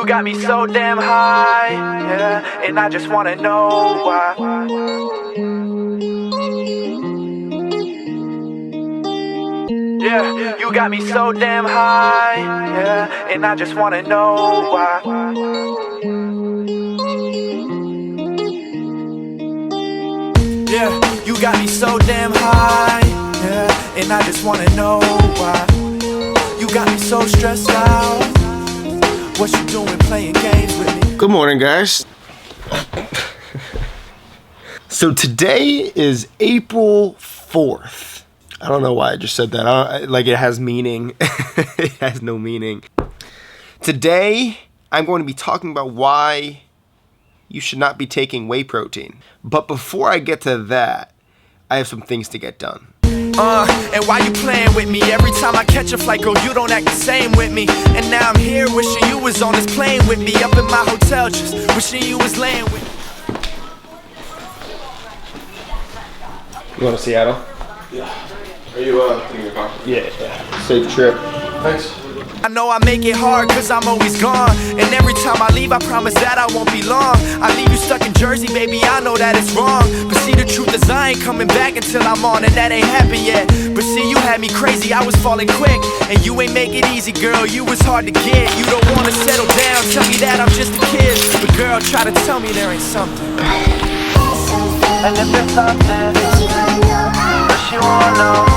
You got me so damn high, yeah, and I just wanna know why. Yeah, you got me so damn high, yeah, and I just wanna know why. Yeah, you got me so damn high, yeah, and I just wanna know why. You got me so stressed out. What you doing playing games with me? Good morning, guys. So today is April 4th. I don't know why I just said that. Like it has meaning. It has no meaning. Today, I'm going to be talking about why you should not be taking whey protein. But before I get to that, I have some things to get done. And why you playing with me? Every time I catch a flight, girl, you don't act the same with me. And now I'm here wishing you was on this plane with me. Up in my hotel, just wishing you was laying with me. You going to Seattle? Yeah. Are you in your car? Yeah. Safe trip. Thanks. I know I make it hard cause I'm always gone. And every time I leave I promise that I won't be long. I leave you stuck in Jersey, baby, I know that it's wrong. But see, the truth is I ain't coming back until I'm on, and that ain't happened yet. But see, you had me crazy, I was falling quick. And you ain't make it easy, girl, you was hard to get. You don't wanna settle down, tell me that I'm just a kid. But girl, try to tell me there ain't something. And if it's something, but you wanna know.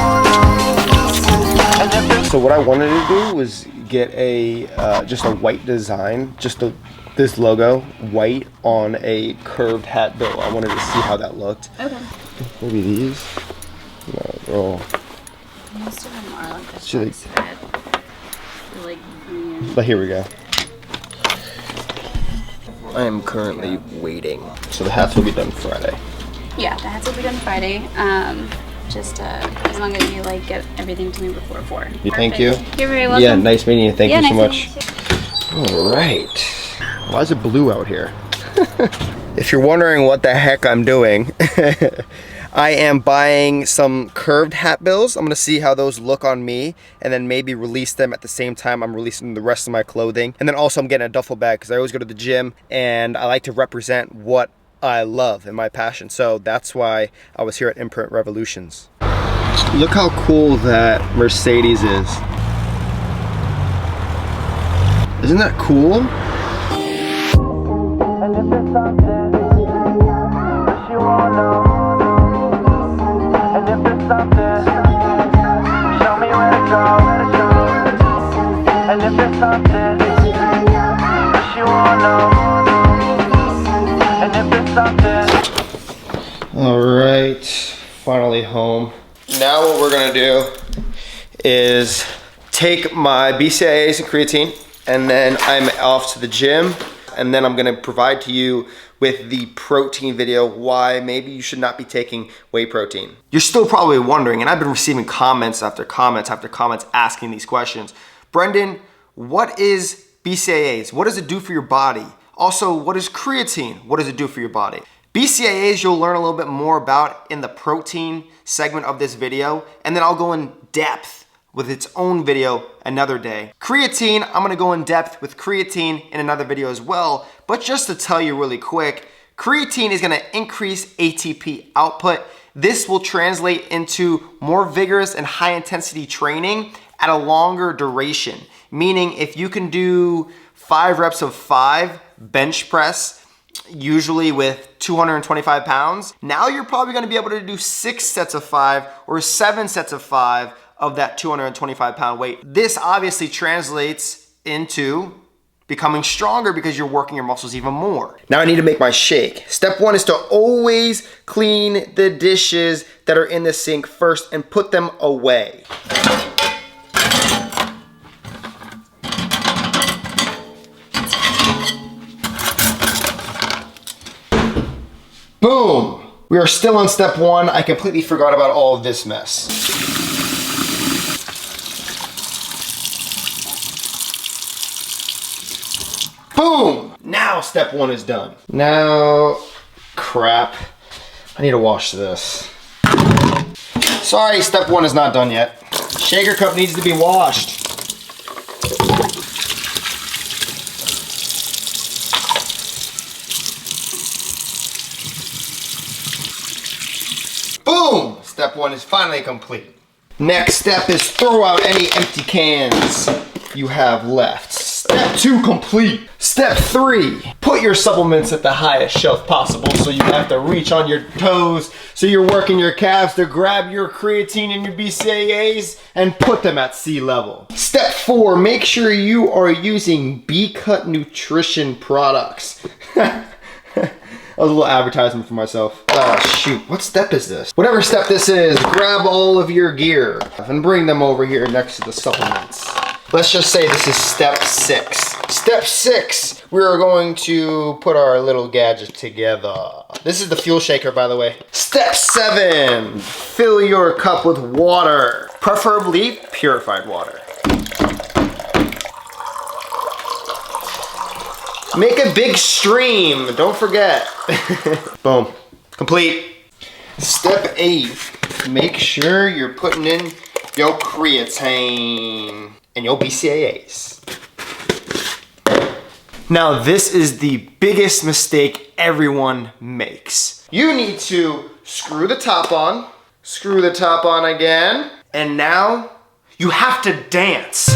So what I wanted to do was get a just a white design, just this logo, white on a curved hat bill. I wanted to see how that looked. Okay. Maybe these. No, they're all. Most of them are like this. Should They're like green. But here we go. I am currently waiting. So the hats will be done Friday. Yeah, the hats will be done Friday. Just as long as you like get everything to me before 4. Thank you. You're very welcome. Yeah, nice meeting you. Thank you so much. Nice All right. Why is it blue out here? If you're wondering what the heck I'm doing, I am buying some curved hat bills. I'm gonna see how those look on me and then maybe release them at the same time I'm releasing the rest of my clothing. And then also I'm getting a duffel bag because I always go to the gym and I like to represent what I love and my passion. So that's why I was here at Imprint Revolutions. Look how cool that Mercedes is. Isn't that cool? And if it's something, but you wanna know. And if it's something, show me where to go. And if it's something, but you wanna know. And if it's something. All right, finally home. Now what we're gonna do is take my BCAAs and creatine, and then I'm off to the gym, and then I'm gonna provide to you with the protein video why maybe you should not be taking whey protein. You're still probably wondering, and I've been receiving comments after comments after comments asking these questions. Brendan, what is BCAAs? What does it do for your body? Also, what is creatine? What does it do for your body? BCAAs you'll learn a little bit more about in the protein segment of this video, and then I'll go in depth with its own video another day. Creatine, I'm gonna go in depth with creatine in another video as well, but just to tell you really quick, creatine is gonna increase ATP output. This will translate into more vigorous and high intensity training at a longer duration, meaning if you can do 5 reps of 5 bench press, usually with 225 pounds, now you're probably gonna be able to do 6 sets of 5 or 7 sets of 5 of that 225 pound weight. This obviously translates into becoming stronger because you're working your muscles even more. Now I need to make my shake. Step 1 is to always clean the dishes that are in the sink first and put them away. Boom! We are still on step 1. I completely forgot about all of this mess. Boom! Now step 1 is done. Now, crap. I need to wash this. Sorry, step 1 is not done yet. Shaker cup needs to be washed. Step 1 is finally complete. Next step is throw out any empty cans you have left. Step 2 complete. Step 3, put your supplements at the highest shelf possible so you have to reach on your toes, so you're working your calves to grab your creatine and your BCAAs and put them at sea level. Step 4, make sure you are using Bcaas nutrition products. A little advertisement for myself. Oh shoot, what step is this? Whatever step this is, grab all of your gear and bring them over here next to the supplements. Let's just say this is step 6. Step 6, we are going to put our little gadget together. This is the fuel shaker, by the way. Step 7, fill your cup with water, preferably purified water. Make a big stream, don't forget. Boom, complete. Step 8, make sure you're putting in your creatine and your BCAAs. Now this is the biggest mistake everyone makes. You need to screw the top on again, and now you have to dance.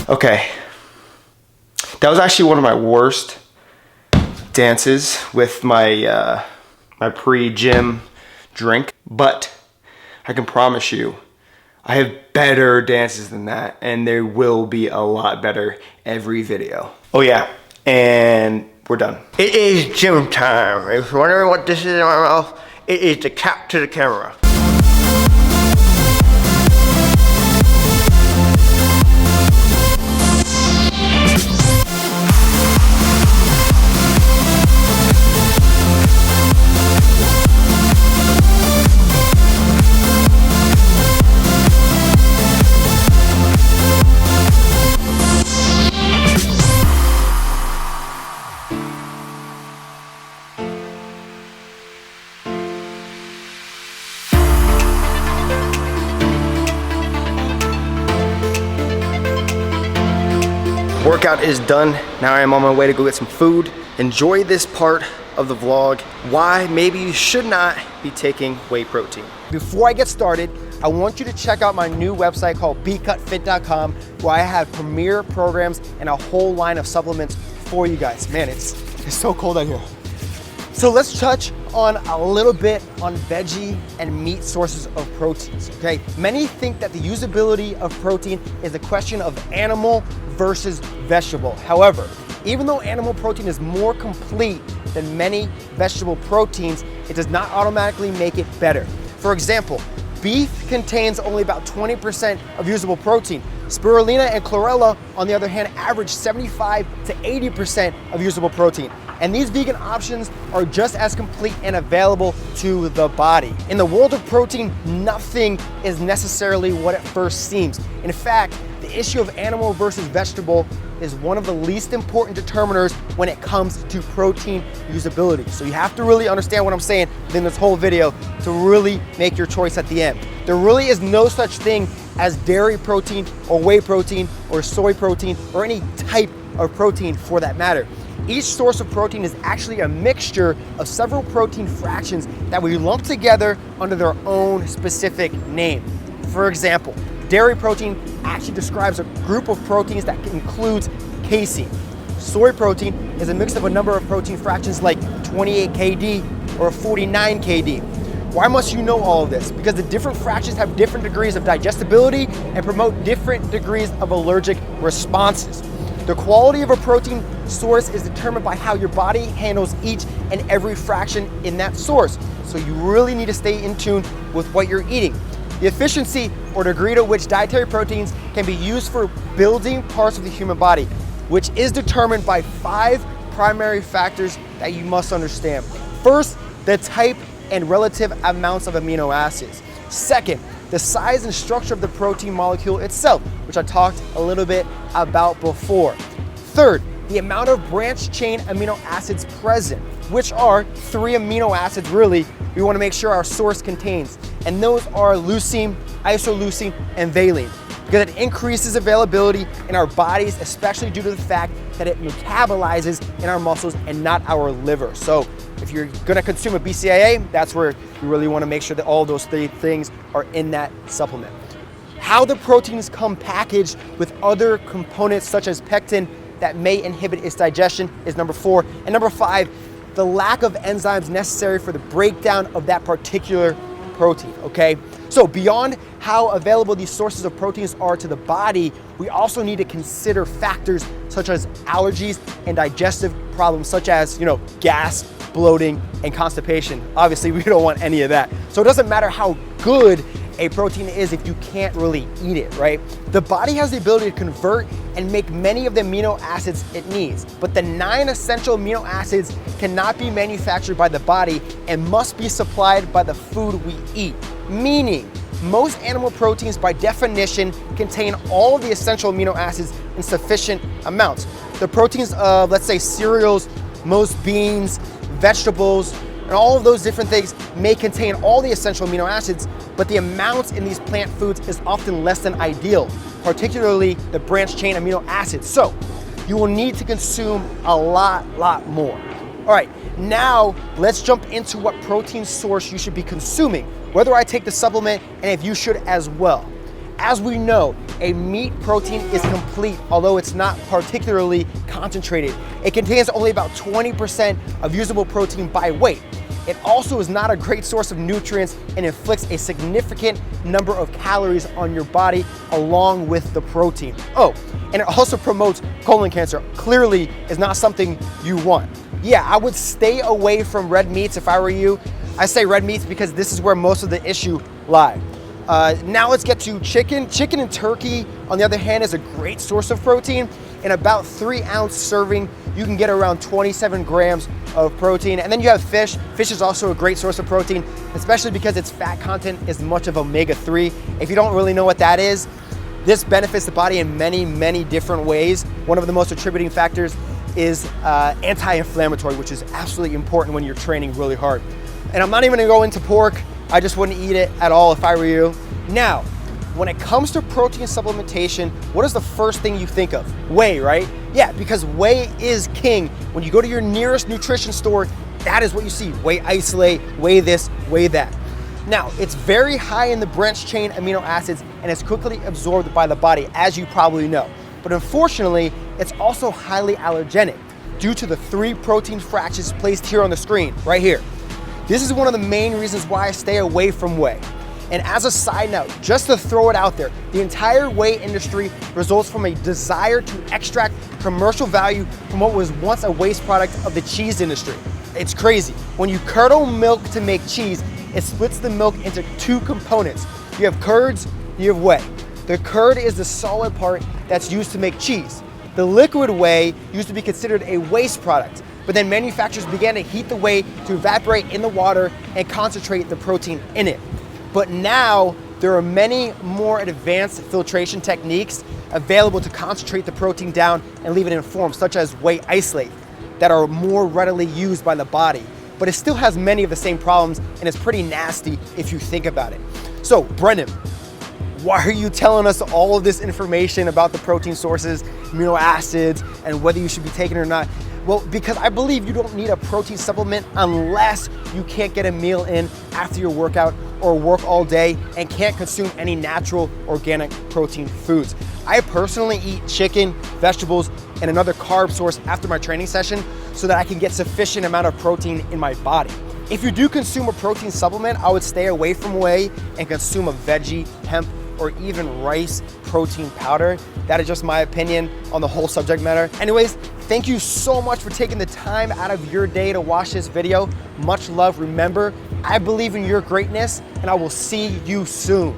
Okay, that was actually one of my worst dances with my my pre-gym drink, but I can promise you I have better dances than that, and there will be a lot better every video. Oh yeah, and we're done. It is gym time. If you're wondering what this is in my mouth, it is the cap to the camera. Workout is done. Now I am on my way to go get some food. Enjoy this part of the vlog. Why maybe you should not be taking whey protein. Before I get started, I want you to check out my new website called bcutfit.com, where I have premier programs and a whole line of supplements for you guys. Man, it's so cold out here. So let's touch on a little bit on veggie and meat sources of proteins, okay? Many think that the usability of protein is a question of animal versus vegetable. However, even though animal protein is more complete than many vegetable proteins, it does not automatically make it better. For example, beef contains only about 20% of usable protein. Spirulina and chlorella, on the other hand, average 75 to 80% of usable protein. And these vegan options are just as complete and available to the body. In the world of protein, nothing is necessarily what it first seems. In fact, the issue of animal versus vegetable is one of the least important determiners when it comes to protein usability. So you have to really understand what I'm saying in this whole video to really make your choice at the end. There really is no such thing as dairy protein or whey protein or soy protein or any type of protein for that matter. Each source of protein is actually a mixture of several protein fractions that we lump together under their own specific name. For example, dairy protein actually describes a group of proteins that includes casein. Soy protein is a mix of a number of protein fractions like 28 kD or 49 kD. Why must you know all of this? Because the different fractions have different degrees of digestibility and promote different degrees of allergic responses. The quality of a protein source is determined by how your body handles each and every fraction in that source. So you really need to stay in tune with what you're eating. The efficiency or degree to which dietary proteins can be used for building parts of the human body, which is determined by 5 primary factors that you must understand. First, the type and relative amounts of amino acids. Second, the size and structure of the protein molecule itself, which I talked a little bit about before. Third, the amount of branched chain amino acids present, which are 3 amino acids really we want to make sure our source contains. And those are leucine, isoleucine, and valine, because it increases availability in our bodies, especially due to the fact that it metabolizes in our muscles and not our liver. So if you're gonna consume a BCAA, that's where you really wanna make sure that all those three things are in that supplement. How the proteins come packaged with other components such as pectin that may inhibit its digestion is number 4. And number 5, the lack of enzymes necessary for the breakdown of that particular protein, okay? So beyond how available these sources of proteins are to the body, we also need to consider factors such as allergies and digestive problems such as, gas, bloating, and constipation. Obviously, we don't want any of that. So it doesn't matter how good a protein is if you can't really eat it, right? The body has the ability to convert and make many of the amino acids it needs, but the 9 essential amino acids cannot be manufactured by the body and must be supplied by the food we eat. Meaning, most animal proteins by definition contain all of the essential amino acids in sufficient amounts. The proteins of, let's say, cereals, most beans, vegetables, and all of those different things may contain all the essential amino acids, but the amounts in these plant foods is often less than ideal, particularly the branched chain amino acids. So you will need to consume a lot more. All right, now let's jump into what protein source you should be consuming, whether I take the supplement and if you should as well. As we know, a meat protein is complete, although it's not particularly concentrated. It contains only about 20% of usable protein by weight. It also is not a great source of nutrients and inflicts a significant number of calories on your body along with the protein. Oh, and it also promotes colon cancer. Clearly is not something you want. Yeah, I would stay away from red meats if I were you. I say red meats because this is where most of the issue lies. Now let's get to chicken. Chicken and turkey, on the other hand, is a great source of protein. In about 3-ounce serving, you can get around 27 grams of protein. And then you have fish. Fish is also a great source of protein, especially because its fat content is much of omega-3. If you don't really know what that is, this benefits the body in many different ways. One of the most attributing factors is anti-inflammatory, which is absolutely important when you're training really hard. And I'm not even gonna go into pork. I just wouldn't eat it at all if I were you. Now, when it comes to protein supplementation, what is the first thing you think of? Whey, right? Yeah, because whey is king. When you go to your nearest nutrition store, that is what you see. Whey isolate, whey this, whey that. Now, it's very high in the branched chain amino acids and is quickly absorbed by the body, as you probably know. But unfortunately, it's also highly allergenic due to the 3 protein fractions placed here on the screen, right here. This is one of the main reasons why I stay away from whey. And as a side note, just to throw it out there, the entire whey industry results from a desire to extract commercial value from what was once a waste product of the cheese industry. It's crazy. When you curdle milk to make cheese, it splits the milk into 2 components. You have curds, you have whey. The curd is the solid part that's used to make cheese. The liquid whey used to be considered a waste product, but then manufacturers began to heat the whey to evaporate in the water and concentrate the protein in it. But now there are many more advanced filtration techniques available to concentrate the protein down and leave it in form, such as whey isolate, that are more readily used by the body. But it still has many of the same problems and it's pretty nasty if you think about it. So, Brendan, why are you telling us all of this information about the protein sources, amino acids, and whether you should be taking it or not? Well, because I believe you don't need a protein supplement unless you can't get a meal in after your workout or work all day and can't consume any natural organic protein foods. I personally eat chicken, vegetables, and another carb source after my training session so that I can get sufficient amount of protein in my body. If you do consume a protein supplement, I would stay away from whey and consume a veggie, hemp, or even rice protein powder. That is just my opinion on the whole subject matter. Anyways, thank you so much for taking the time out of your day to watch this video. Much love. Remember, I believe in your greatness and I will see you soon.